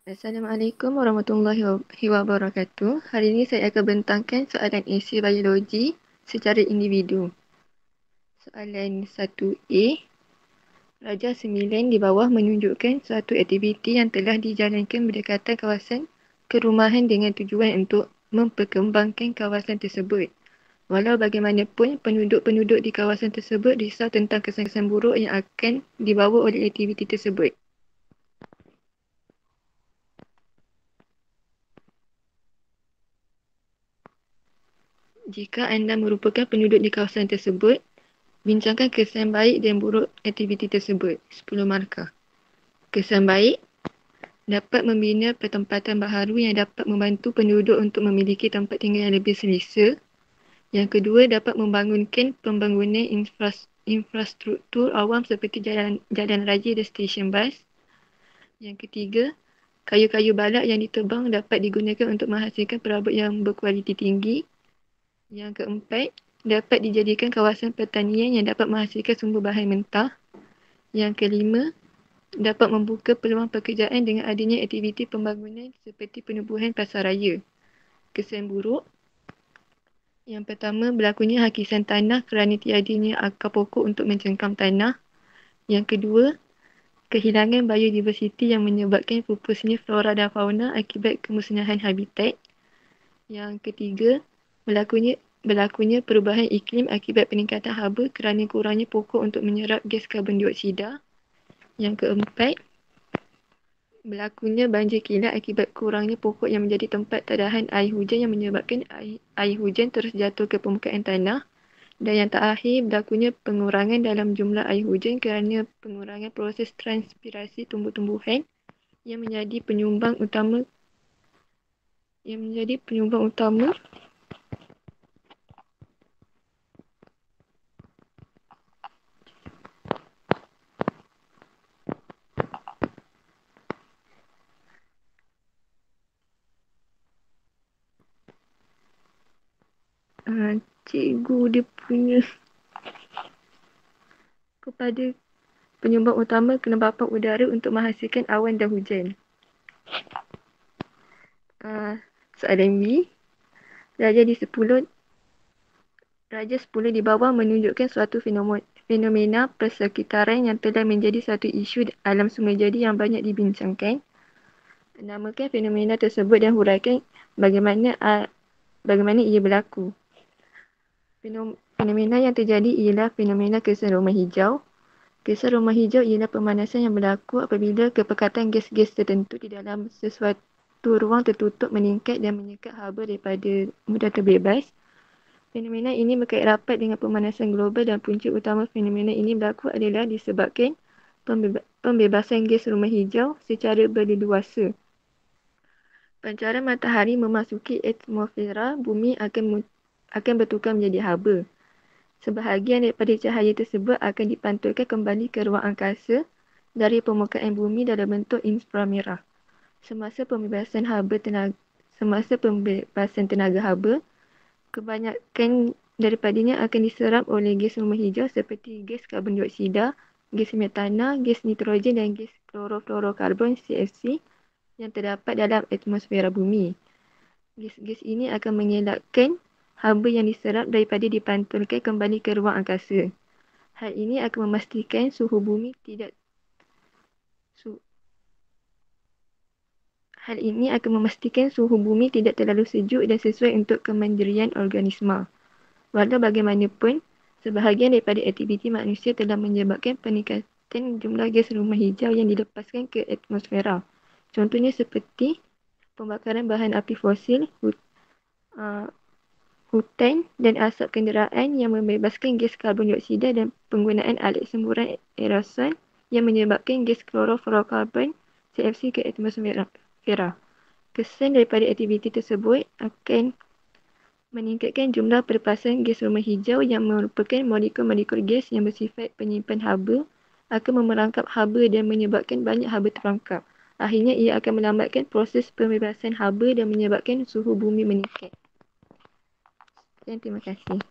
Assalamualaikum warahmatullahi wabarakatuh. Hari ini saya akan bentangkan soalan isi biologi secara individu. Soalan 1A. Raja 9 di bawah menunjukkan suatu aktiviti yang telah dijalankan berdekatan kawasan perumahan dengan tujuan untuk memperkembangkan kawasan tersebut. Walau bagaimanapun, penduduk-penduduk di kawasan tersebut risau tentang kesan-kesan buruk yang akan dibawa oleh aktiviti tersebut. Jika anda merupakan penduduk di kawasan tersebut, bincangkan kesan baik dan buruk aktiviti tersebut. 10 markah. Kesan baik dapat membina pertempatan baharu yang dapat membantu penduduk untuk memiliki tempat tinggal yang lebih selesa. Yang kedua, dapat membangunkan pembangunan infrastruktur awam seperti jalan raya dan stesen bas. Yang ketiga, kayu-kayu balak yang ditebang dapat digunakan untuk menghasilkan perabot yang berkualiti tinggi. Yang keempat, dapat dijadikan kawasan pertanian yang dapat menghasilkan sumber bahan mentah. Yang kelima, dapat membuka peluang pekerjaan dengan adanya aktiviti pembangunan seperti penubuhan pasaraya. Kesan buruk, yang pertama, berlakunya hakisan tanah kerana tiadanya akar pokok untuk mencengkam tanah. Yang kedua, kehilangan biodiversiti yang menyebabkan pupusnya flora dan fauna akibat kemusnahan habitat. Yang ketiga, berlakunya perubahan iklim akibat peningkatan haba kerana kurangnya pokok untuk menyerap gas karbon dioksida. Yang keempat, berlakunya banjir kilat akibat kurangnya pokok yang menjadi tempat tadahan air hujan yang menyebabkan air hujan terus jatuh ke permukaan tanah. Dan yang terakhir, berlakunya pengurangan dalam jumlah air hujan kerana pengurangan proses transpirasi tumbuh-tumbuhan yang menjadi penyumbang utama cikgu dia punya kepada penyumbang utama kelembapan udara untuk menghasilkan awan dan hujan. Soalan B. Raja 10 di bawah menunjukkan suatu fenomena persekitaran yang telah menjadi satu isu alam semula jadi yang banyak dibincangkan. Namakan fenomena tersebut dan huraikan bagaimana ia berlaku. Fenomena yang terjadi ialah fenomena kesan rumah hijau. Kesan rumah hijau ialah pemanasan yang berlaku apabila kepekatan gas-gas tertentu di dalam sesuatu ruang tertutup meningkat dan menyekat haba daripada mudah terbebas. Fenomena ini berkait rapat dengan pemanasan global dan punca utama fenomena ini berlaku adalah disebabkan pembebasan gas rumah hijau secara berleluasa. Pancaran matahari memasuki atmosfera bumi akan bertukar menjadi haba. Sebahagian daripada cahaya tersebut akan dipantulkan kembali ke ruang angkasa dari permukaan bumi dalam bentuk inframerah. Semasa pembebasan tenaga haba, kebanyakan daripadanya akan diserap oleh gas rumah hijau seperti gas karbon dioksida, gas metana, gas nitrogen dan gas klorofluorokarbon CFC yang terdapat dalam atmosfera bumi. Gas-gas ini akan mengelakkan haba yang diserap daripada dipantulkan kembali ke ruang angkasa. Hal ini akan memastikan suhu bumi tidak terlalu sejuk dan sesuai untuk kemandirian organisma. Walau bagaimanapun, sebahagian daripada aktiviti manusia telah menyebabkan peningkatan jumlah gas rumah hijau yang dilepaskan ke atmosfera. Contohnya seperti pembakaran bahan api fosil, hutan dan asap kenderaan yang membebaskan gas karbon dioksida dan penggunaan alat semburan aerosol yang menyebabkan gas klorofluorokarbon CFC ke atmosfera. Kesan daripada aktiviti tersebut akan meningkatkan jumlah perlepasan gas rumah hijau yang merupakan molekul-molekul gas yang bersifat penyimpan haba akan memerangkap haba dan menyebabkan banyak haba terperangkap. Akhirnya ia akan melambatkan proses pembebasan haba dan menyebabkan suhu bumi meningkat. Dan terima kasih.